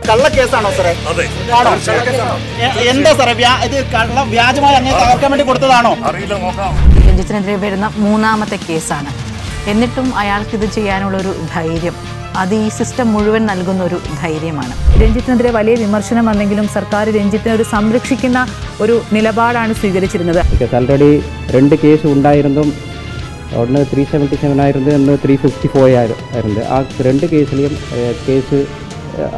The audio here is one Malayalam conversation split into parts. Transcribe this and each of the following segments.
കള്ളക്കേസാണോ സാറേ? ആണോ? എന്താ സാറേ ഇത് വ്യാജമായി അങ്ങനെ തകർക്കാൻ വേണ്ടി കൊടുത്തതാണോ? രഞ്ജിത്തിനെതിരെ വരുന്ന മൂന്നാമത്തെ കേസാണ്. എന്നിട്ടും അയാൾക്കിത് ചെയ്യാനുള്ളൊരു ധൈര്യം, അത് ഈ സിസ്റ്റം മുഴുവൻ നൽകുന്ന ഒരു ധൈര്യമാണ്. രഞ്ജിത്തിനെതിരെ വലിയ വിമർശനം വന്നെങ്കിലും സർക്കാർ രഞ്ജിത്തിനെ ഒരു സംരക്ഷിക്കുന്ന ഒരു നിലപാടാണ് സ്വീകരിച്ചിരുന്നത്. ആൾറെഡി 2 കേസ് ഉണ്ടായിരുന്നു. ഒന്ന് 377 ആയിരുന്നു, ഒന്ന് 354 ആയിരുന്നു. ആ 2 കേസിലെയും കേസ്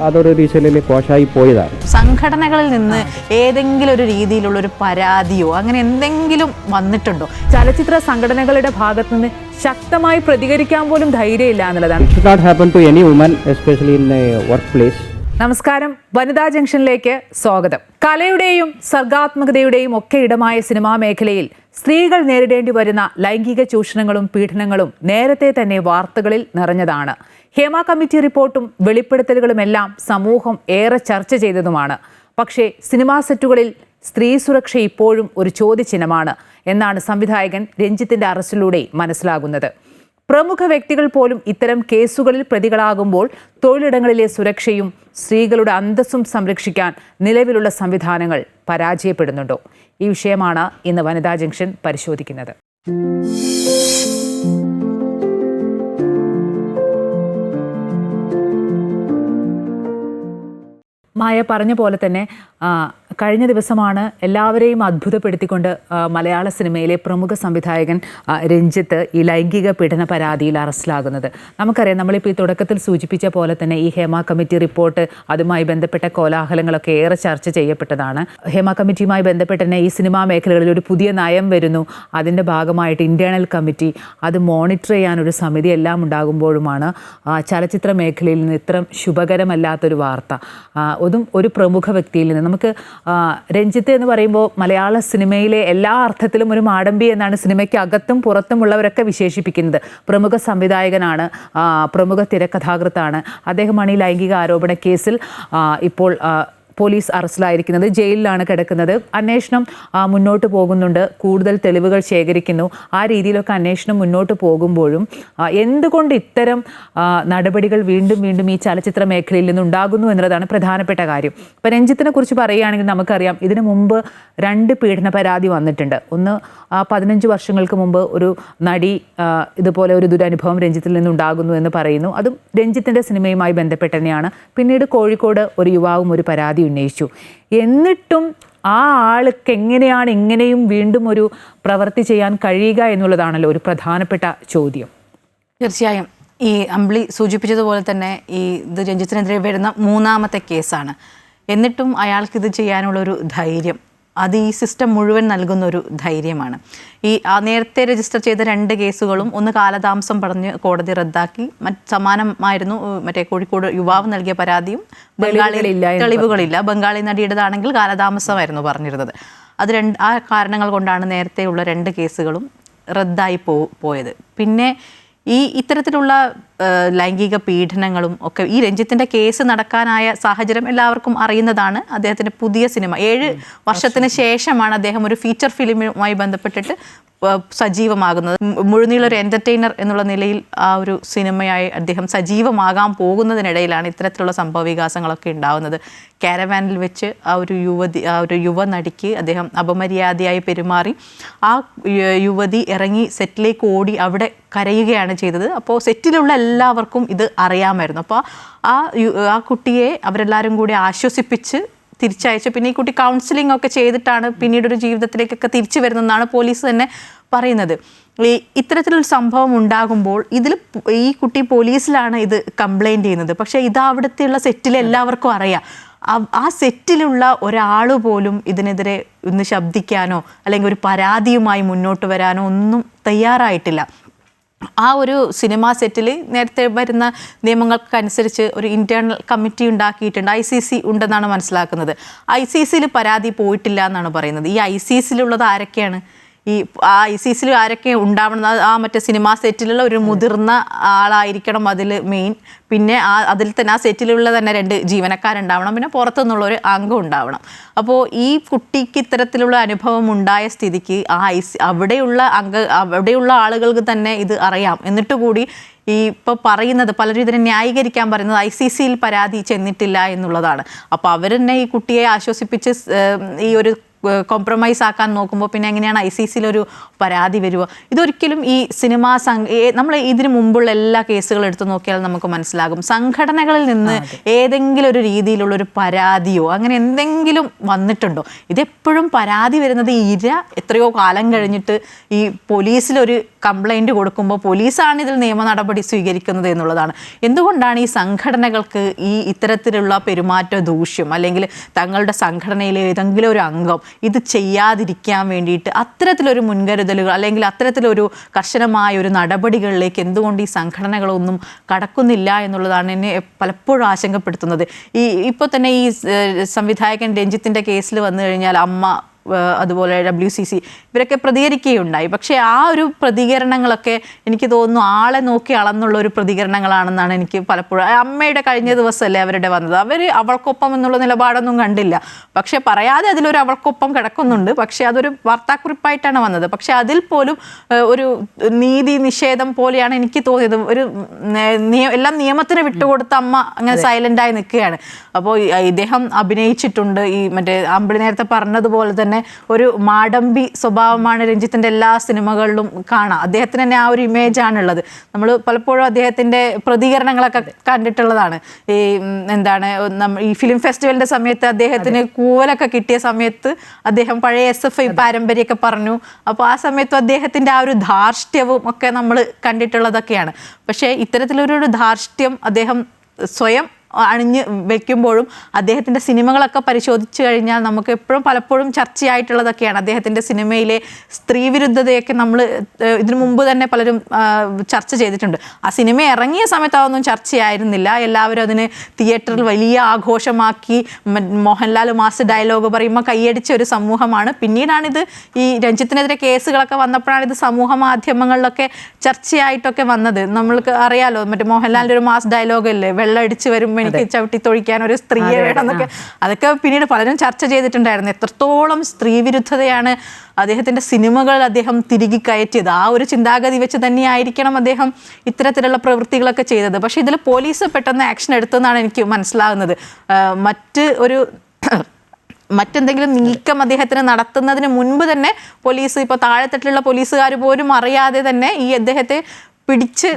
അതൊരു രീതിയിൽ കോശായി പോയതാണ്. സംഘടനകളിൽ നിന്ന് ഏതെങ്കിലും ഒരു രീതിയിലുള്ള ഒരു പരാതിയോ അങ്ങനെ എന്തെങ്കിലും വന്നിട്ടുണ്ടോ? ചലച്ചിത്ര സംഘടനകളുടെ ഭാഗത്തു നിന്ന് ശക്തമായി പ്രതികരിക്കാൻ പോലും ധൈര്യമില്ല എന്നുള്ളതാണ്. It should not happen to any woman, especially in a workplace. നമസ്കാരം, വനിതാ ജംഗ്ഷനിലേക്ക് സ്വാഗതം. കലയുടെയും സർഗാത്മകതയുടെയും ഒക്കെ ഇടമായ സിനിമാ മേഖലയിൽ സ്ത്രീകൾ നേരിടേണ്ടി വരുന്ന ലൈംഗിക ചൂഷണങ്ങളും പീഡനങ്ങളും നേരത്തെ തന്നെ വാർത്തകളിൽ നിറഞ്ഞതാണ്. ഹേമ കമ്മിറ്റി റിപ്പോർട്ടും വെളിപ്പെടുത്തലുകളുമെല്ലാം സമൂഹം ഏറെ ചർച്ച ചെയ്തതുമാണ്. പക്ഷേ സിനിമാ സെറ്റുകളിൽ സ്ത്രീ സുരക്ഷ ഇപ്പോഴും ഒരു ചോദ്യചിഹ്നമാണ് എന്നാണ് സംവിധായകൻ രഞ്ജിത്തിന്റെ അറസ്റ്റിലൂടെ മനസ്സിലാകുന്നത്. പ്രമുഖ വ്യക്തികൾ പോലും ഇത്തരം കേസുകളിൽ പ്രതികളാകുമ്പോൾ തൊഴിലിടങ്ങളിലെ സുരക്ഷയും സ്ത്രീകളുടെ അന്തസ്സും സംരക്ഷിക്കാൻ നിലവിലുള്ള സംവിധാനങ്ങൾ പരാജയപ്പെടുന്നുണ്ടോ? ഈ വിഷയമാണ് ഇന്ന് വനിതാ ജംഗ്ഷൻ പരിശോധിക്കുന്നത്. മായ പറഞ്ഞ പോലെ തന്നെ കഴിഞ്ഞ ദിവസമാണ് എല്ലാവരെയും അത്ഭുതപ്പെടുത്തിക്കൊണ്ട് മലയാള സിനിമയിലെ പ്രമുഖ സംവിധായകൻ രഞ്ജിത്ത് ഈ ലൈംഗിക പീഡന പരാതിയിൽ അറസ്റ്റിലാകുന്നത്. നമുക്കറിയാം, നമ്മളിപ്പോൾ ഈ തുടക്കത്തിൽ സൂചിപ്പിച്ച പോലെ തന്നെ ഈ ഹേമ കമ്മിറ്റി റിപ്പോർട്ട്, അതുമായി ബന്ധപ്പെട്ട കോലാഹലങ്ങളൊക്കെ ഏറെ ചർച്ച ചെയ്യപ്പെട്ടതാണ്. ഹേമ കമ്മിറ്റിയുമായി ബന്ധപ്പെട്ട് തന്നെ ഈ സിനിമാ മേഖലകളിൽ ഒരു പുതിയ നയം വരുന്നു. അതിൻ്റെ ഭാഗമായിട്ട് ഇൻറ്റേർണൽ കമ്മിറ്റി, അത് മോണിറ്റർ ചെയ്യാനൊരു സമിതി എല്ലാം ഉണ്ടാകുമ്പോഴുമാണ് ചലച്ചിത്ര മേഖലയിൽ നിന്ന് ഇത്തരം ശുഭകരമല്ലാത്തൊരു വാർത്ത. അതും ഒരു പ്രമുഖ വ്യക്തിയിൽ നിന്ന്. നമുക്ക് രഞ്ജിത്ത് എന്ന് പറയുമ്പോൾ മലയാള സിനിമയിലെ എല്ലാ അർത്ഥത്തിലും ഒരു മാടമ്പി എന്നാണ് സിനിമയ്ക്ക് അകത്തും പുറത്തുമുള്ളവരൊക്കെ വിശേഷിപ്പിക്കുന്നത്. പ്രമുഖ സംവിധായകനാണ്, പ്രമുഖ തിരക്കഥാകൃത്താണ്. അദ്ദേഹമാണ് ഈ ലൈംഗിക ആരോപണ കേസിൽ ഇപ്പോൾ പോലീസ് അറസ്റ്റിലായിരിക്കുന്നത്. ജയിലിലാണ് കിടക്കുന്നത്. അന്വേഷണം മുന്നോട്ട് പോകുന്നുണ്ട്. കൂടുതൽ തെളിവുകൾ ശേഖരിക്കുന്നു. ആ രീതിയിലൊക്കെ അന്വേഷണം മുന്നോട്ട് പോകുമ്പോഴും എന്തുകൊണ്ട് ഇത്തരം നടപടികൾ വീണ്ടും വീണ്ടും ഈ ചലച്ചിത്ര മേഖലയിൽ നിന്നുണ്ടാകുന്നു എന്നതാണ് പ്രധാനപ്പെട്ട കാര്യം. ഇപ്പം രഞ്ജിത്തിനെ കുറിച്ച് പറയുകയാണെങ്കിൽ നമുക്കറിയാം, ഇതിനു മുമ്പ് 2 പീഡന പരാതി വന്നിട്ടുണ്ട്. ഒന്ന് 15 വർഷങ്ങൾക്ക് മുമ്പ് ഒരു നടി ഇതുപോലെ ഒരു ദുരനുഭവം രഞ്ജിത്തിൽ നിന്നുണ്ടാകുന്നു എന്ന് പറയുന്നു. അതും രഞ്ജിത്തിൻ്റെ സിനിമയുമായി ബന്ധപ്പെട്ട് തന്നെയാണ്. പിന്നീട് കോഴിക്കോട് ഒരു യുവാവും ഒരു പരാതി ഉന്നയിച്ചു. എന്നിട്ടും ആ ആൾക്ക് എങ്ങനെയാണ് ഇങ്ങനെയും വീണ്ടും ഒരു പ്രവൃത്തി ചെയ്യാൻ കഴിയുക എന്നുള്ളതാണല്ലോ ഒരു പ്രധാനപ്പെട്ട ചോദ്യം. തീർച്ചയായും ഈ അമ്പിളി സൂചിപ്പിച്ചതുപോലെ തന്നെ ഇത് രഞ്ജിത്തിനെതിരെ വരുന്ന മൂന്നാമത്തെ കേസാണ്. എന്നിട്ടും അയാൾക്കിത് ചെയ്യാനുള്ളൊരു ധൈര്യം, അത് ഈ സിസ്റ്റം മുഴുവൻ നൽകുന്ന ഒരു ധൈര്യമാണ്. നേരത്തെ രജിസ്റ്റർ ചെയ്ത 2 കേസുകളും ഒന്ന് കാലതാമസം പറഞ്ഞ് കോടതി റദ്ദാക്കി. സമാനമായിരുന്നു മറ്റേ കോഴിക്കോട് യുവാവ് നൽകിയ പരാതിയും തെളിവുകളില്ല. ബംഗാളി നടിയുടേതാണെങ്കിൽ കാലതാമസമായിരുന്നു പറഞ്ഞിരുന്നത്. ആ കാരണങ്ങൾ കൊണ്ടാണ് നേരത്തെയുള്ള 2 കേസുകളും റദ്ദായി പോയത്. പിന്നെ ഇത്തരത്തിലുള്ള ലൈംഗിക പീഡനങ്ങളും ഒക്കെ ഈ രഞ്ജിത്തിൻ്റെ കേസ് നടക്കാനായ സാഹചര്യം എല്ലാവർക്കും അറിയുന്നതാണ്. അദ്ദേഹത്തിൻ്റെ പുതിയ സിനിമ 7 വർഷത്തിന് ശേഷമാണ് അദ്ദേഹം ഒരു ഫീച്ചർ ഫിലിമുമായി ബന്ധപ്പെട്ടിട്ട് സജീവമാകുന്നത്. മുഴുനീളൊരു എൻ്റർടൈനർ എന്നുള്ള നിലയിൽ ആ ഒരു സിനിമയായി അദ്ദേഹം സജീവമാകാൻ പോകുന്നതിനിടയിലാണ് ഇത്തരത്തിലുള്ള സംഭവ വികാസങ്ങളൊക്കെ ഉണ്ടാകുന്നത്. കാരവാനിൽ വെച്ച് ആ ഒരു യുവ നടിക്ക് അദ്ദേഹം അപമര്യാദയായി പെരുമാറി. ആ യുവതി ഇറങ്ങി സെറ്റിലേക്ക് ഓടി അവിടെ കരയുകയാണ് ചെയ്തത്. അപ്പോൾ സെറ്റിലുള്ള എല്ലാവർക്കും ഇത് അറിയാമായിരുന്നു. അപ്പോൾ ആ കുട്ടിയെ അവരെല്ലാവരും കൂടി ആശ്വസിപ്പിച്ച് തിരിച്ചയച്ചു. പിന്നെ ഈ കുട്ടി കൗൺസിലിംഗ് ഒക്കെ ചെയ്തിട്ടാണ് പിന്നീട് ഒരു ജീവിതത്തിലേക്കൊക്കെ തിരിച്ചു വരുന്നതെന്നാണ് പോലീസ് തന്നെ പറയുന്നത്. ഇത്തരത്തിലൊരു സംഭവം ഉണ്ടാകുമ്പോൾ ഈ കുട്ടി പോലീസിലാണ് ഇത് കംപ്ലൈൻറ്റ് ചെയ്യുന്നത്. പക്ഷേ അവിടുത്തെയുള്ള സെറ്റിലെ എല്ലാവർക്കും അറിയാം. ആ സെറ്റിലുള്ള ഒരാൾ പോലും ഇതിനെതിരെ ഒന്ന് ശബ്ദിക്കാനോ അല്ലെങ്കിൽ ഒരു പരാതിയുമായി മുന്നോട്ട് വരാനോ ഒന്നും തയ്യാറായിട്ടില്ല. ആ ഒരു സിനിമാ സെറ്റിൽ നേരത്തെ വരുന്ന നിയമങ്ങൾക്കനുസരിച്ച് ഒരു ഇൻറ്റേർണൽ കമ്മിറ്റി ഉണ്ടാക്കിയിട്ടുണ്ട്. ICC ഉണ്ടെന്നാണ് മനസ്സിലാക്കുന്നത്. ICCയിൽ പരാതി പോയിട്ടില്ല എന്നാണ് പറയുന്നത്. ഈ ICCയിലുള്ളത് ആരൊക്കെയാണ്? ICCയിൽ ആരൊക്കെ ഉണ്ടാവണം? മറ്റേ സിനിമാ സെറ്റിലുള്ള ഒരു മുതിർന്ന ആളായിരിക്കണം അതിൽ മെയിൻ. പിന്നെ അതിൽ തന്നെ ആ സെറ്റിലുള്ള തന്നെ 2 ജീവനക്കാരുണ്ടാവണം. പിന്നെ പുറത്തുനിന്നുള്ളൊരു അംഗം ഉണ്ടാവണം. അപ്പോൾ ഈ കുട്ടിക്ക് ഇത്തരത്തിലുള്ള അനുഭവം ഉണ്ടായ സ്ഥിതിക്ക് അവിടെയുള്ള ആളുകൾക്ക് തന്നെ ഇത് അറിയാം. എന്നിട്ട് കൂടി ഈ ഇപ്പോൾ പറയുന്നത് പലരും ഇതിനെ ന്യായീകരിക്കാൻ പറയുന്നത് ICC-യിൽ പരാതി ചെന്നിട്ടില്ല എന്നുള്ളതാണ്. അപ്പോൾ അവർ തന്നെ ഈ കുട്ടിയെ ആശ്വസിപ്പിച്ച് ഈ ഒരു കോംപ്രമൈസ് ആക്കാൻ നോക്കുമ്പോൾ പിന്നെ എങ്ങനെയാണ് ICC-യിലൊരു പരാതി വരിക? ഇതൊരിക്കലും ഈ സിനിമാ നമ്മൾ ഇതിനു മുമ്പുള്ള എല്ലാ കേസുകളും എടുത്തു നോക്കിയാൽ നമുക്ക് മനസ്സിലാകും, സംഘടനകളിൽ നിന്ന് ഏതെങ്കിലും ഒരു രീതിയിലുള്ളൊരു പരാതിയോ അങ്ങനെ എന്തെങ്കിലും വന്നിട്ടുണ്ടോ? ഇതെപ്പോഴും പരാതി വരുന്നത് ഇര എത്രയോ കാലം കഴിഞ്ഞിട്ട് ഈ പോലീസിലൊരു കംപ്ലൈൻറ്റ് കൊടുക്കുമ്പോൾ പോലീസാണ് ഇതിൽ നിയമ നടപടി സ്വീകരിക്കുന്നത് എന്നുള്ളതാണ്. എന്തുകൊണ്ടാണ് ഈ സംഘടനകൾക്ക് ഈ ഇത്തരത്തിലുള്ള പെരുമാറ്റ ദൂഷ്യം അല്ലെങ്കിൽ തങ്ങളുടെ സംഘടനയിലെ ഏതെങ്കിലും ഒരു അംഗം ഇത് ചെയ്യാതിരിക്കാൻ വേണ്ടിയിട്ട് അത്തരത്തിലൊരു മുൻകരുതലുകൾ അല്ലെങ്കിൽ അത്തരത്തിലൊരു കർശനമായ ഒരു നടപടികളിലേക്ക് എന്തുകൊണ്ട് ഈ സംഘടനകളൊന്നും കടക്കുന്നില്ല എന്നുള്ളതാണ് എന്നെ പലപ്പോഴും ആശങ്കപ്പെടുത്തുന്നത്. ഇപ്പോൾ തന്നെ ഈ സംവിധായകൻ രഞ്ജിത്തിൻ്റെ കേസിൽ വന്നു കഴിഞ്ഞാൽ അമ്മ അതുപോലെ WCC ഇവരൊക്കെ പ്രതികരിക്കുകയുണ്ടായി. പക്ഷേ ആ ഒരു പ്രതികരണങ്ങളൊക്കെ എനിക്ക് തോന്നുന്നു ആളെ നോക്കി അളന്നുള്ള ഒരു പ്രതികരണങ്ങളാണെന്നാണ് എനിക്ക് പലപ്പോഴും. അമ്മയുടെ കഴിഞ്ഞ ദിവസമല്ലേ അവരുടെ വന്നത്, അവർ അവൾക്കൊപ്പം എന്നുള്ള നിലപാടൊന്നും കണ്ടില്ല. പക്ഷേ പറയാതെ അതിലൊരു അവൾക്കൊപ്പം കിടക്കുന്നുണ്ട്. പക്ഷേ അതൊരു വാർത്താക്കുറിപ്പായിട്ടാണ് വന്നത്. പക്ഷേ അതിൽ പോലും ഒരു നീതി നിഷേധം പോലെയാണ് എനിക്ക് തോന്നിയത്. ഒരു എല്ലാം നിയമത്തിന് വിട്ടുകൊടുത്ത അമ്മ അങ്ങനെ സൈലൻ്റായി നിൽക്കുകയാണ്. അപ്പോൾ ഇദ്ദേഹം അഭിനയിച്ചിട്ടുണ്ട്. ഈ മറ്റേ അമ്പിളി നേരത്തെ പറഞ്ഞതുപോലെ തന്നെ ഒരു മാടമ്പി സ്വഭാവമാണ് രഞ്ജിത്തിൻ്റെ എല്ലാ സിനിമകളിലും കാണാം. അദ്ദേഹത്തിന് തന്നെ ആ ഒരു ഇമേജ് ആണുള്ളത്. നമ്മൾ പലപ്പോഴും അദ്ദേഹത്തിൻ്റെ പ്രതികരണങ്ങളൊക്കെ കണ്ടിട്ടുള്ളതാണ്. ഈ എന്താണ് ഈ ഫിലിം ഫെസ്റ്റിവലിൻ്റെ സമയത്ത് അദ്ദേഹത്തിന് കൂവലൊക്കെ കിട്ടിയ സമയത്ത് അദ്ദേഹം പഴയ SFI പാരമ്പര്യമൊക്കെ പറഞ്ഞു. അപ്പോൾ ആ സമയത്തും അദ്ദേഹത്തിൻ്റെ ആ ഒരു ധാർഷ്ട്യവും ഒക്കെ നമ്മൾ കണ്ടിട്ടുള്ളതൊക്കെയാണ്. പക്ഷേ ഇത്തരത്തിലൊരു ധാർഷ്ട്യം അദ്ദേഹം സ്വയം അണിഞ്ഞ് വെക്കുമ്പോഴും അദ്ദേഹത്തിൻ്റെ സിനിമകളൊക്കെ പരിശോധിച്ചു കഴിഞ്ഞാൽ നമുക്ക് എപ്പോഴും പലപ്പോഴും ചർച്ചയായിട്ടുള്ളതൊക്കെയാണ്. അദ്ദേഹത്തിൻ്റെ സിനിമയിലെ സ്ത്രീവിരുദ്ധതയൊക്കെ നമ്മൾ ഇതിനു മുമ്പ് തന്നെ പലരും ചർച്ച ചെയ്തിട്ടുണ്ട്. ആ സിനിമ ഇറങ്ങിയ സമയത്ത് അതൊന്നും ചർച്ചയായിരുന്നില്ല. എല്ലാവരും അതിന് തിയേറ്ററിൽ വലിയ ആഘോഷമാക്കി മോഹൻലാൽ മാസ് ഡയലോഗ് പറയുമ്പോൾ കൈയടിച്ച ഒരു സമൂഹമാണ്. പിന്നീടാണിത് ഈ രഞ്ജിത്തിനെതിരെ കേസുകളൊക്കെ വന്നപ്പോഴാണ് ഇത് സമൂഹ മാധ്യമങ്ങളിലൊക്കെ ചർച്ചയായിട്ടൊക്കെ വന്നത്. നമ്മൾക്ക് അറിയാലോ, മറ്റേ മോഹൻലാലിൻ്റെ ഒരു മാസ് ഡയലോഗ് അല്ലേ, വെള്ളം അടിച്ച് വരുമ്പോൾ എനിക്ക് ചവിട്ടി തൊഴിക്കാൻ ഒരു സ്ത്രീയെ വേണം എന്നൊക്കെ. അതൊക്കെ പിന്നീട് പലരും ചർച്ച ചെയ്തിട്ടുണ്ടായിരുന്നു. എത്രത്തോളം സ്ത്രീവിരുദ്ധതയാണ് അദ്ദേഹത്തിൻ്റെ സിനിമകളിൽ അദ്ദേഹം തിരികെ കയറ്റിയത്. ആ ഒരു ചിന്താഗതി വെച്ച് തന്നെയായിരിക്കണം അദ്ദേഹം ഇത്തരത്തിലുള്ള പ്രവൃത്തികളൊക്കെ ചെയ്തത്. പക്ഷേ ഇതിൽ പോലീസ് പെട്ടെന്ന് ആക്ഷൻ എടുത്തെന്നാണ് എനിക്ക് മനസ്സിലാകുന്നത്. മറ്റെന്തെങ്കിലും നീക്കം അദ്ദേഹത്തിന് നടത്തുന്നതിന് മുൻപ് തന്നെ പോലീസ്, ഇപ്പോൾ താഴെത്തട്ടിലുള്ള പോലീസുകാർ പോലും അറിയാതെ തന്നെ ഈ അദ്ദേഹത്തെ പിടിച്ച്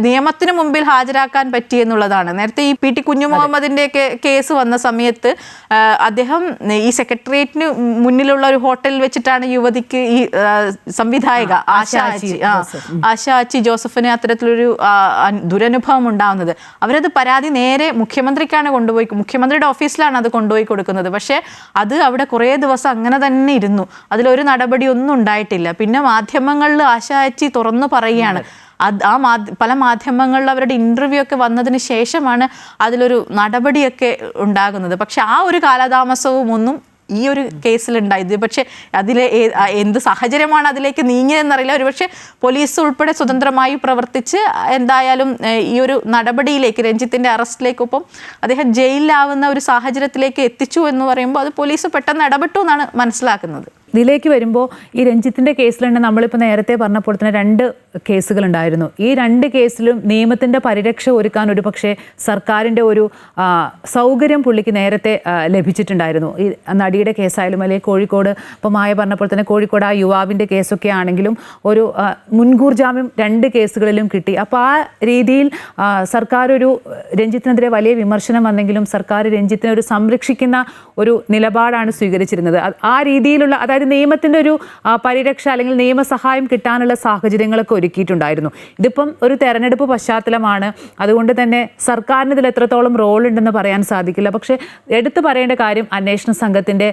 നിയമത്തിന് മുമ്പിൽ ഹാജരാക്കാൻ പറ്റി എന്നുള്ളതാണ്. നേരത്തെ ഈ PT കുഞ്ഞുമുഹമ്മദിൻ്റെ കേസ് വന്ന സമയത്ത് അദ്ദേഹം ഈ സെക്രട്ടേറിയറ്റിന് മുന്നിലുള്ള ഒരു ഹോട്ടലിൽ വെച്ചിട്ടാണ് യുവതിക്ക് ഈ സംവിധായിക ആശാച്ചി ജോസഫിന് അത്തരത്തിലൊരു ദുരനുഭവം ഉണ്ടാകുന്നത്. അവരത് പരാതി നേരെ മുഖ്യമന്ത്രിക്കാണ് കൊണ്ടുപോയി, മുഖ്യമന്ത്രിയുടെ ഓഫീസിലാണ് അത് കൊണ്ടുപോയി കൊടുക്കുന്നത്. പക്ഷേ അത് അവിടെ കുറേ ദിവസം അങ്ങനെ തന്നെ ഇരുന്നു. അതിലൊരു നടപടിയൊന്നും ഉണ്ടായിട്ടില്ല. പിന്നെ മാധ്യമങ്ങളിൽ ആശാച്ചി തുറന്നു പറയുകയാണ്. പല മാധ്യമങ്ങളിൽ അവരുടെ ഇൻ്റർവ്യൂ ഒക്കെ വന്നതിന് ശേഷമാണ് അതിലൊരു നടപടിയൊക്കെ ഉണ്ടാകുന്നത്. പക്ഷെ ആ ഒരു കാലതാമസവും ഒന്നും ഈ ഒരു കേസിലുണ്ടായത്. പക്ഷേ അതിലെ എന്ത് സാഹചര്യമാണ് അതിലേക്ക് നീങ്ങിയതെന്നറിയില്ല. ഒരുപക്ഷെ പോലീസ് ഉൾപ്പെടെ സ്വതന്ത്രമായി പ്രവർത്തിച്ച് എന്തായാലും ഈ ഒരു നടപടിയിലേക്ക്, രഞ്ജിത്തിൻ്റെ അറസ്റ്റിലേക്കൊപ്പം അദ്ദേഹം ജയിലിലാവുന്ന ഒരു സാഹചര്യത്തിലേക്ക് എത്തിച്ചു എന്ന് പറയുമ്പോൾ അത് പോലീസ് പെട്ടെന്ന് ഇടപെട്ടു എന്നാണ് മനസ്സിലാക്കുന്നത്. ഇതിലേക്ക് വരുമ്പോൾ ഈ രഞ്ജിത്തിൻ്റെ കേസിലുണ്ട്, നമ്മളിപ്പോൾ നേരത്തെ പറഞ്ഞപ്പോൾ തന്നെ 2 കേസുകളുണ്ടായിരുന്നു. ഈ 2 കേസിലും നിയമത്തിൻ്റെ പരിരക്ഷ ഒരുക്കാൻ ഒരു പക്ഷേ സർക്കാരിൻ്റെ ഒരു സൗകര്യം പുള്ളിക്ക് നേരത്തെ ലഭിച്ചിട്ടുണ്ടായിരുന്നു. ഈ നടിയുടെ കേസായാലും അല്ലെങ്കിൽ കോഴിക്കോട്, ഇപ്പോൾ മായ പറഞ്ഞപ്പോൾ തന്നെ കോഴിക്കോട് ആ യുവാവിൻ്റെ കേസൊക്കെ ആണെങ്കിലും ഒരു മുൻകൂർ ജാമ്യം 2 കേസുകളിലും കിട്ടി. അപ്പോൾ ആ രീതിയിൽ സർക്കാർ ഒരു രഞ്ജിത്തിനെതിരെ വലിയ വിമർശനം വന്നെങ്കിലും സർക്കാർ രഞ്ജിത്തിനെ ഒരു സംരക്ഷിക്കുന്ന ഒരു നിലപാടാണ് സ്വീകരിച്ചിരുന്നത്. ആ രീതിയിലുള്ള, അതായത് നിയമത്തിൻ്റെ ഒരു പരിരക്ഷ അല്ലെങ്കിൽ നിയമസഹായം കിട്ടാനുള്ള സാഹചര്യങ്ങളൊക്കെ ഒരുക്കിയിട്ടുണ്ടായിരുന്നു. ഇതിപ്പം ഒരു തെരഞ്ഞെടുപ്പ് പശ്ചാത്തലമാണ്. അതുകൊണ്ട് തന്നെ സർക്കാരിന് ഇതിൽ എത്രത്തോളം റോൾ ഉണ്ടെന്ന് പറയാൻ സാധിക്കില്ല. പക്ഷേ എടുത്തു പറയേണ്ട കാര്യം അന്വേഷണ സംഘത്തിൻ്റെ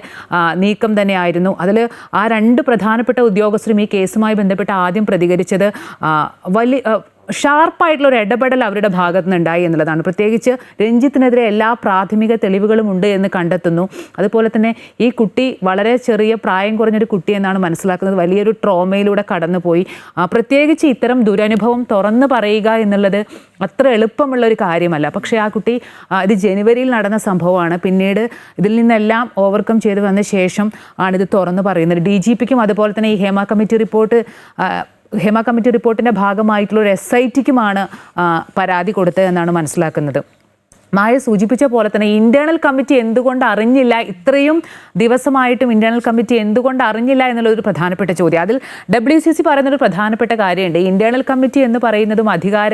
നീക്കം തന്നെയായിരുന്നു. അതിൽ ആ 2 പ്രധാനപ്പെട്ട ഉദ്യോഗസ്ഥരും ഈ കേസുമായി ബന്ധപ്പെട്ട് ആദ്യം പ്രതികരിച്ചത് വലിയ ഷാർപ്പായിട്ടുള്ള ഒരു ഇടപെടൽ അവരുടെ ഭാഗത്തു നിന്നുണ്ടായി എന്നുള്ളതാണ്. പ്രത്യേകിച്ച് രഞ്ജിത്തിനെതിരെ എല്ലാ പ്രാഥമിക തെളിവുകളും ഉണ്ട് എന്ന് കണ്ടെത്തുന്നു. അതുപോലെ തന്നെ ഈ കുട്ടി വളരെ ചെറിയ പ്രായം കുറഞ്ഞൊരു കുട്ടി എന്നാണ് മനസ്സിലാക്കുന്നത്. വലിയൊരു ട്രോമയിലൂടെ കടന്നുപോയി. പ്രത്യേകിച്ച് ഇത്തരം ദുരനുഭവം തുറന്നു പറയുക എന്നുള്ളത് അത്ര എളുപ്പമുള്ളൊരു കാര്യമല്ല. പക്ഷേ ആ കുട്ടി, ഇത് ജനുവരിയിൽ നടന്ന സംഭവമാണ്. പിന്നീട് ഇതിൽ നിന്നെല്ലാം ഓവർകം ചെയ്ത് വന്ന ശേഷം ആണിത് തുറന്നു പറയുന്നത്. DGPക്കും അതുപോലെ തന്നെ ഈ Hema committee report Hema committee റിപ്പോർട്ടിൻ്റെ ഭാഗമായിട്ടുള്ള ഒരു SITക്കുമാണ് പരാതി കൊടുത്തതെന്നാണ് മനസ്സിലാക്കുന്നത്. മായ സൂചിപ്പിച്ച പോലെ തന്നെ ഇന്റേണൽ കമ്മിറ്റി എന്തുകൊണ്ട് അറിഞ്ഞില്ല, ഇത്രയും ദിവസമായിട്ടും ഇന്റേണൽ കമ്മിറ്റി എന്തുകൊണ്ട് അറിഞ്ഞില്ല എന്നുള്ളൊരു പ്രധാനപ്പെട്ട ചോദ്യം. അതിൽ WCC പറയുന്നൊരു പ്രധാനപ്പെട്ട കാര്യമുണ്ട്. ഇന്റേണൽ കമ്മിറ്റി എന്ന് പറയുന്നതും അധികാര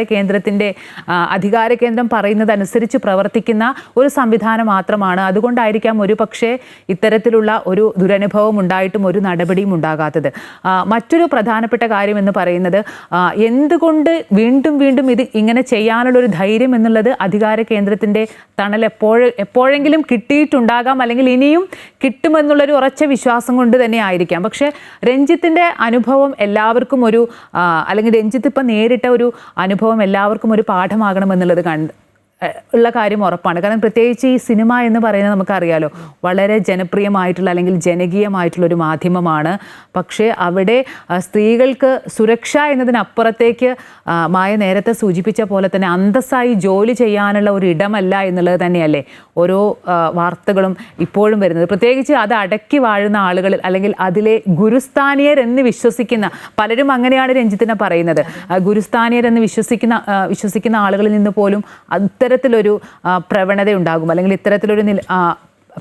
കേന്ദ്രം പറയുന്നതനുസരിച്ച് പ്രവർത്തിക്കുന്ന ഒരു സംവിധാനം മാത്രമാണ്. അതുകൊണ്ടായിരിക്കാം ഒരു പക്ഷേ ഇത്തരത്തിലുള്ള ഒരു ദുരനുഭവം ഉണ്ടായിട്ടും ഒരു നടപടിയും ഉണ്ടാകാത്തത്. മറ്റൊരു പ്രധാനപ്പെട്ട കാര്യം എന്ന് പറയുന്നത് എന്തുകൊണ്ട് വീണ്ടും വീണ്ടും ഇത് ഇങ്ങനെ ചെയ്യാനുള്ളൊരു ധൈര്യം എന്നുള്ളത് അധികാര കേന്ദ്രത്തിൽ തണൽ എപ്പോഴെങ്കിലും കിട്ടിയിട്ടുണ്ടാകാം, അല്ലെങ്കിൽ ഇനിയും കിട്ടുമെന്നുള്ളൊരു ഉറച്ച വിശ്വാസം കൊണ്ട് തന്നെ ആയിരിക്കാം. പക്ഷേ രഞ്ജിത്തിൻ്റെ അനുഭവം എല്ലാവർക്കും അല്ലെങ്കിൽ രഞ്ജിത്ത് ഇപ്പം നേരിട്ട ഒരു അനുഭവം എല്ലാവർക്കും ഒരു പാഠമാകണമെന്നുള്ളത് ഉള്ള കാര്യം ഉറപ്പാണ്. കാരണം പ്രത്യേകിച്ച് ഈ സിനിമ എന്ന് പറയുന്നത് നമുക്കറിയാലോ, വളരെ ജനപ്രിയമായിട്ടുള്ള അല്ലെങ്കിൽ ജനകീയമായിട്ടുള്ളൊരു മാധ്യമമാണ്. പക്ഷേ അവിടെ സ്ത്രീകൾക്ക് സുരക്ഷ എന്നതിനപ്പുറത്തേക്ക് മായ നേരത്തെ സൂചിപ്പിച്ച പോലെ തന്നെ അന്തസ്സായി ജോലി ചെയ്യാനുള്ള ഒരു ഇടമല്ല എന്നുള്ളത് തന്നെയല്ലേ ഓരോ വാർത്തകളും ഇപ്പോഴും വരുന്നത്. പ്രത്യേകിച്ച് അത് അടക്കി വാഴുന്ന ആളുകളിൽ അല്ലെങ്കിൽ അതിലെ ഗുരുസ്ഥാനീയർ എന്ന് വിശ്വസിക്കുന്ന പലരും, അങ്ങനെയാണ് രഞ്ജിത്തിനെ പറയുന്നത്, ഗുരുസ്ഥാനീയർ എന്ന് വിശ്വസിക്കുന്ന ആളുകളിൽ നിന്ന് പോലും ഇത്തരത്തിലൊരു പ്രവണത ഉണ്ടാകും, അല്ലെങ്കിൽ ഇത്തരത്തിലൊരു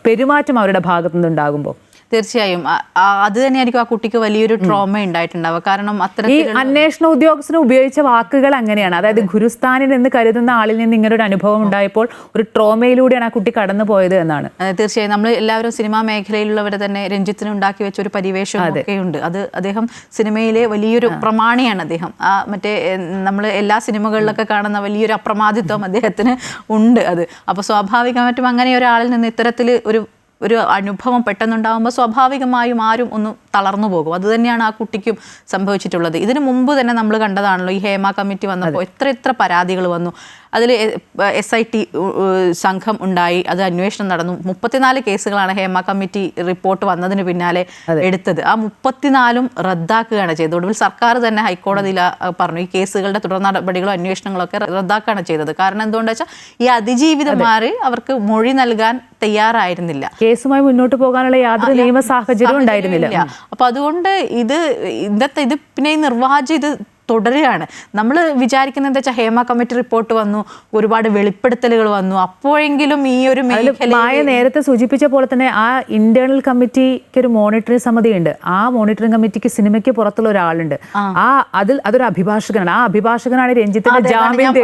പെരുമാറ്റം അവരുടെ ഭാഗത്തു നിന്നുണ്ടാകുമ്പോൾ തീർച്ചയായും അത് തന്നെയായിരിക്കും ആ കുട്ടിക്ക് വലിയൊരു ട്രോമ ഉണ്ടായിട്ടുണ്ടാവുക. കാരണം ഈ അന്വേഷണ ഉദ്യോഗസ്ഥന് ഉപയോഗിച്ച വാക്കുകൾ അങ്ങനെയാണ്. അതായത് ഗുരുസ്ഥാനിൽ എന്ന് കരുതുന്ന ആളിൽ നിന്ന് ഇങ്ങനെ ഒരു അനുഭവം ഉണ്ടായപ്പോൾ ഒരു ട്രോമയിലൂടെയാണ് ആ കുട്ടി കടന്നു പോയത് എന്നാണ്. തീർച്ചയായും നമ്മൾ എല്ലാവരും സിനിമാ മേഖലയിലുള്ളവരെ തന്നെ രഞ്ജിത്തിന് ഉണ്ടാക്കി വെച്ച ഒരു പരിവേഷം ഒക്കെ ഉണ്ട്. അത് അദ്ദേഹം സിനിമയിലെ വലിയൊരു പ്രമാണിയാണ്. അദ്ദേഹം മറ്റേ നമ്മൾ എല്ലാ സിനിമകളിലൊക്കെ കാണുന്ന വലിയൊരു അപ്രമാദിത്വം അദ്ദേഹത്തിന് ഉണ്ട്. അപ്പോൾ സ്വാഭാവികമായിട്ടും അങ്ങനെ ഒരാളിൽ നിന്ന് ഇത്തരത്തിൽ ഒരു അനുഭവം പെട്ടെന്നുണ്ടാകുമ്പോൾ സ്വാഭാവികമായും ആരും ഒന്ന് തളർന്നു പോകും. അതുതന്നെയാണ് ആ കുട്ടിക്കും സംഭവിച്ചിട്ടുള്ളത്. ഇതിനു മുമ്പ് തന്നെ നമ്മൾ കണ്ടതാണല്ലോ, ഈ ഹേമ കമ്മിറ്റി വന്നപ്പോൾ എത്ര പരാതികൾ വന്നു. അതിൽ SIT സംഘം ഉണ്ടായി, അത് അന്വേഷണം നടന്നു. 34 കേസുകളാണ് ഹേമ കമ്മിറ്റി റിപ്പോർട്ട് വന്നതിന് പിന്നാലെ എടുത്തത്. ആ 34 റദ്ദാക്കുകയാണ് ചെയ്തത്. ഒടുവിൽ സർക്കാർ തന്നെ ഹൈക്കോടതിയിൽ പറഞ്ഞു ഈ കേസുകളുടെ തുടർ നടപടികളും അന്വേഷണങ്ങളൊക്കെ റദ്ദാക്കുകയാണ് ചെയ്തത്. കാരണം എന്തുകൊണ്ടാ വെച്ചാൽ ഈ അതിജീവിതന്മാർ അവർക്ക് മൊഴി നൽകാൻ തയ്യാറായിരുന്നില്ല, കേസുമായി മുന്നോട്ട് പോകാനുള്ള യാതൊരു നിയമ സാഹചര്യവും ഉണ്ടായിരുന്നില്ല. അപ്പൊ അതുകൊണ്ട് ഇത് പിന്നെ ഈ നിർവാഹം ഇത് തുടരുകയാണ്. നമ്മൾ വിചാരിക്കുന്നത് എന്താ വെച്ചാൽ ഹേമ കമ്മിറ്റി റിപ്പോർട്ട് വന്നു, ഒരുപാട് വെളിപ്പെടുത്തലുകൾ വന്നു, അപ്പോഴെങ്കിലും ഈ ഒരു മായ നേരത്തെ സൂചിപ്പിച്ച പോലെ തന്നെ ആ ഇന്റേണൽ കമ്മിറ്റിക്ക് ഒരു മോണിറ്ററിംഗ് സമിതി ഉണ്ട്. ആ മോണിറ്ററിംഗ് കമ്മിറ്റിക്ക് സിനിമയ്ക്ക് പുറത്തുള്ള ഒരാളുണ്ട്. അതൊരു അഭിഭാഷകനാണ്. ആ അഭിഭാഷകനാണ് രഞ്ജിത്തിന്റെ ജാമ്യം.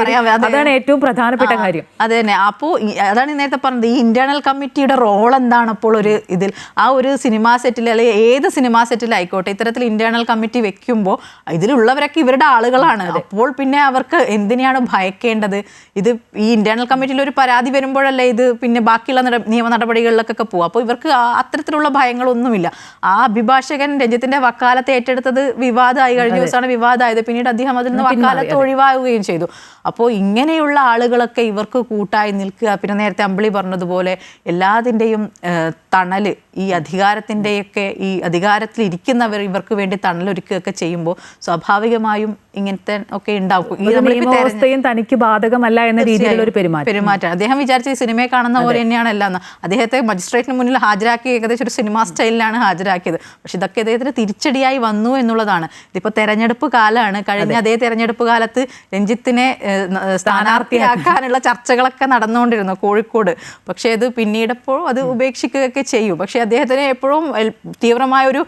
അതാണ് ഏറ്റവും പ്രധാനപ്പെട്ട കാര്യം. അത് തന്നെ. അപ്പോൾ അതാണ് നേരത്തെ പറഞ്ഞത്, ഈ ഇന്റേണൽ കമ്മിറ്റിയുടെ റോൾ എന്താണ് അപ്പോൾ ഇതിൽ ആ ഒരു സിനിമാ സെറ്റിൽ അല്ലെങ്കിൽ ഏത് സിനിമാ സെറ്റിലായിക്കോട്ടെ ഇത്തരത്തിൽ ഇന്റേണൽ കമ്മിറ്റി വെക്കുമ്പോൾ ഇതിലുള്ളവരൊക്കെ ഇവരുടെ ആളുകളാണ്. അപ്പോൾ പിന്നെ അവർക്ക് എന്തിനാണ് ഭയക്കേണ്ടത്? ഇത് ഈ ഇന്റേണൽ കമ്മിറ്റിയിൽ ഒരു പരാതി വരുമ്പോഴല്ലേ ഇത് പിന്നെ ബാക്കിയുള്ള നിയമ നടപടികളിലൊക്കെ പോകും. അപ്പോൾ ഇവർക്ക് അത്തരത്തിലുള്ള ഭയങ്ങളൊന്നുമില്ല. ആ അഭിഭാഷകൻ രഞ്ജിത്തിന്റെ വക്കാലത്ത് ഏറ്റെടുത്തത് വിവാദമായി. കഴിഞ്ഞ ദിവസമാണ് വിവാദമായത്. പിന്നീട് അദ്ദേഹം അതിൽ നിന്ന് വക്കാലത്ത് ഒഴിവാകുകയും ചെയ്തു. അപ്പോൾ ഇങ്ങനെയുള്ള ആളുകളൊക്കെ ഇവർക്ക് കൂട്ടായി നിൽക്കുക. പിന്നെ നേരത്തെ അമ്പിളി പറഞ്ഞതുപോലെ എല്ലാതിൻ്റെയും തണല്, ഈ അധികാരത്തിൻ്റെയൊക്കെ ഈ അധികാരത്തിൽ ഇരിക്കുന്നവർ ഇവർക്ക് വേണ്ടി തണലൊരുക്കുകയൊക്കെ ചെയ്യുമ്പോൾ സ്വാഭാവികമായും ഇങ്ങനത്തെ ഒക്കെ ഉണ്ടാവും. ഈ തനിക്ക് ബാധകമല്ല എന്ന രീതിയിലുള്ള ഒരു പെരുമാറ്റം. അദ്ദേഹം വിചാരിച്ച സിനിമയെ കാണുന്ന പോലെ തന്നെയാണ് എല്ലാം. അദ്ദേഹത്തെ മജിസ്ട്രേറ്റിന് മുന്നിൽ ഹാജരാക്കി ഏകദേശം ഒരു സിനിമാ സ്റ്റൈലിലാണ് ഹാജരാക്കിയത്. പക്ഷെ ഇതൊക്കെ അദ്ദേഹത്തിന് തിരിച്ചടിയായി വന്നു എന്നുള്ളതാണ്. ഇതിപ്പോൾ തെരഞ്ഞെടുപ്പ് കാലമാണ്. കഴിഞ്ഞ അതേ തെരഞ്ഞെടുപ്പ് കാലത്ത് രഞ്ജിത്തിനെ സ്ഥാനാർത്ഥിയാക്കാനുള്ള ചർച്ചകളൊക്കെ നടന്നുകൊണ്ടിരുന്നു കോഴിക്കോട്. പക്ഷേ അത് പിന്നീടപ്പോൾ അത് ഉപേക്ഷിക്കുകയൊക്കെ ചെയ്യും. പക്ഷെ അദ്ദേഹത്തിന് എപ്പോഴും തീവ്രമായ ഒരു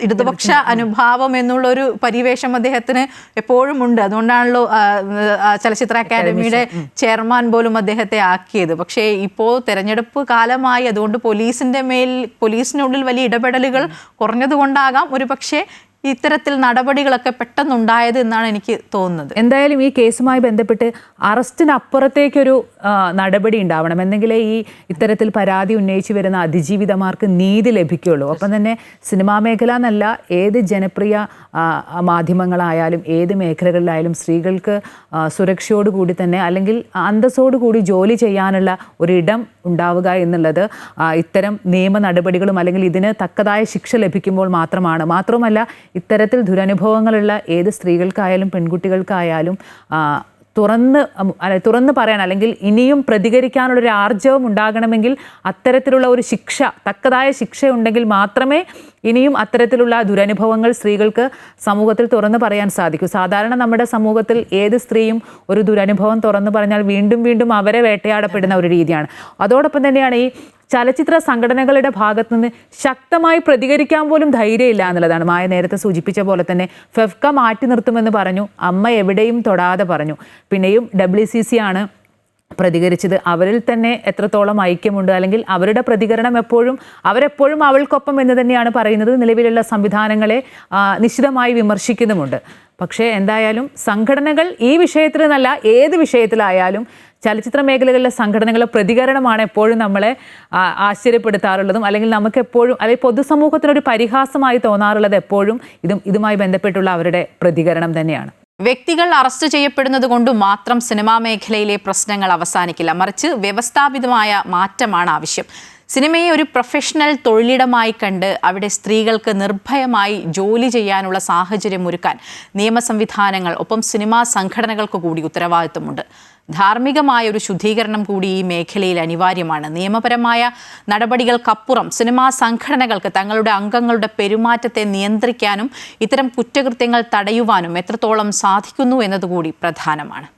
ഇടതുപക്ഷ അനുഭാവം എന്നുള്ളൊരു പരിവേഷം അദ്ദേഹത്തിന് എപ്പോഴും ഉണ്ട്. അതുകൊണ്ടാണല്ലോ ചലച്ചിത്ര അക്കാദമിയുടെ ചെയർമാൻ പോലും അദ്ദേഹത്തെ ആക്കിയത്. പക്ഷേ ഇപ്പോൾ തെരഞ്ഞെടുപ്പ് കാലമായി, അതുകൊണ്ട് പോലീസിനുള്ളിൽ വലിയ ഇടപെടലുകൾ കുറഞ്ഞതുകൊണ്ടാകാം ഒരു പക്ഷേ ഇത്തരത്തിൽ നടപടികളൊക്കെ പെട്ടെന്നുണ്ടായത് എന്നാണ് എനിക്ക് തോന്നുന്നത്. എന്തായാലും ഈ കേസുമായി ബന്ധപ്പെട്ട് അറസ്റ്റിനപ്പുറത്തേക്കൊരു നടപടി ഉണ്ടാവണം, എന്നെങ്കിലേ ഈ ഇത്തരത്തിൽ പരാതി ഉന്നയിച്ചു വരുന്ന അതിജീവിതമാർക്ക് നീതി ലഭിക്കുകയുള്ളൂ. അപ്പം തന്നെ സിനിമാ മേഖല എന്നല്ല, ഏത് ജനപ്രിയ മാധ്യമങ്ങളായാലും ഏത് മേഖലകളിലായാലും സ്ത്രീകൾക്ക് സുരക്ഷയോടുകൂടി തന്നെ അല്ലെങ്കിൽ അന്തസ്സോടുകൂടി ജോലി ചെയ്യാനുള്ള ഒരിടം ഉണ്ടാവുക എന്നുള്ളത് ഇത്തരം നിയമ നടപടികളും അല്ലെങ്കിൽ ഇതിന് തക്കതായ ശിക്ഷ ലഭിക്കുമ്പോൾ മാത്രമല്ല ഇത്തരത്തിൽ ദുരനുഭവങ്ങളുള്ള ഏത് സ്ത്രീകൾക്കായാലും പെൺകുട്ടികൾക്കായാലും തുറന്ന് പറയാൻ അല്ലെങ്കിൽ ഇനിയും പ്രതികരിക്കാനുള്ളൊരു ആർജവം ഉണ്ടാകണമെങ്കിൽ അത്തരത്തിലുള്ള ഒരു ശിക്ഷ, തക്കതായ ശിക്ഷ ഉണ്ടെങ്കിൽ മാത്രമേ ഇനിയും അത്തരത്തിലുള്ള ദുരനുഭവങ്ങൾ സ്ത്രീകൾക്ക് സമൂഹത്തിൽ തുറന്നു പറയാൻ സാധിക്കൂ. സാധാരണ നമ്മുടെ സമൂഹത്തിൽ ഏത് സ്ത്രീയും ഒരു ദുരനുഭവം തുറന്നു പറഞ്ഞാൽ വീണ്ടും വീണ്ടും അവരെ വേട്ടയാടപ്പെടുന്ന ഒരു രീതിയാണ്. അതോടൊപ്പം തന്നെയാണ് ഈ ചലച്ചിത്ര സംഘടനകളുടെ ഭാഗത്തു നിന്ന് ശക്തമായി പ്രതികരിക്കാൻ പോലും ധൈര്യമില്ല എന്നുള്ളതാണ്. മായ നേരത്തെ സൂചിപ്പിച്ച പോലെ തന്നെ ഫെഫ്ക മാറ്റി നിർത്തുമെന്ന് പറഞ്ഞു, അമ്മ എവിടെയും തൊടാതെ പറഞ്ഞു. പിന്നെയും WCC ആണ് പ്രതികരിച്ചത്. അവരിൽ തന്നെ എത്രത്തോളം ഐക്യമുണ്ട്, അല്ലെങ്കിൽ അവരുടെ പ്രതികരണം അവരെപ്പോഴും അവൾക്കൊപ്പം എന്ന് തന്നെയാണ് പറയുന്നത്. നിലവിലുള്ള സംവിധാനങ്ങളെ നിശ്ചിതമായി വിമർശിക്കുന്നുമുണ്ട്. പക്ഷേ എന്തായാലും സംഘടനകൾ ഈ വിഷയത്തിൽ നിന്നല്ല, ഏത് വിഷയത്തിലായാലും ചലച്ചിത്ര മേഖലകളിലെ സംഘടനകളുടെ പ്രതികരണമാണ് എപ്പോഴും നമ്മളെ ആശ്ചര്യപ്പെടുത്താറുള്ളതും, അല്ലെങ്കിൽ നമുക്ക് എപ്പോഴും, അല്ലെങ്കിൽ പൊതുസമൂഹത്തിനൊരു പരിഹാസമായി തോന്നാറുള്ളത് എപ്പോഴും ഇതുമായി ബന്ധപ്പെട്ടുള്ള അവരുടെ പ്രതികരണം തന്നെയാണ്. വ്യക്തികൾ അറസ്റ്റ് ചെയ്യപ്പെടുന്നത് കൊണ്ട് മാത്രം സിനിമാ മേഖലയിലെ പ്രശ്നങ്ങൾ അവസാനിക്കില്ല, മറിച്ച് വ്യവസ്ഥാപിതമായ മാറ്റമാണ് ആവശ്യം. സിനിമയെ ഒരു പ്രൊഫഷണൽ തൊഴിലിടമായി കണ്ട് അവിടെ സ്ത്രീകൾക്ക് നിർഭയമായി ജോലി ചെയ്യാനുള്ള സാഹചര്യം ഒരുക്കാൻ നിയമ സംവിധാനങ്ങൾ, ഒപ്പം സിനിമാ സംഘടനകൾക്ക് കൂടി ഉത്തരവാദിത്തമുണ്ട്. ധാർമ്മികമായ ഒരു ശുദ്ധീകരണം കൂടി ഈ മേഖലയിൽ അനിവാര്യമാണ്. നിയമപരമായ നടപടികൾക്കപ്പുറം സിനിമാ സംഘടനകൾക്ക് തങ്ങളുടെ അംഗങ്ങളുടെ പെരുമാറ്റത്തെ നിയന്ത്രിക്കാനും ഇത്തരം കുറ്റകൃത്യങ്ങൾ തടയുവാനും എത്രത്തോളം സാധിക്കുന്നു എന്നതുകൂടി പ്രധാനമാണ്.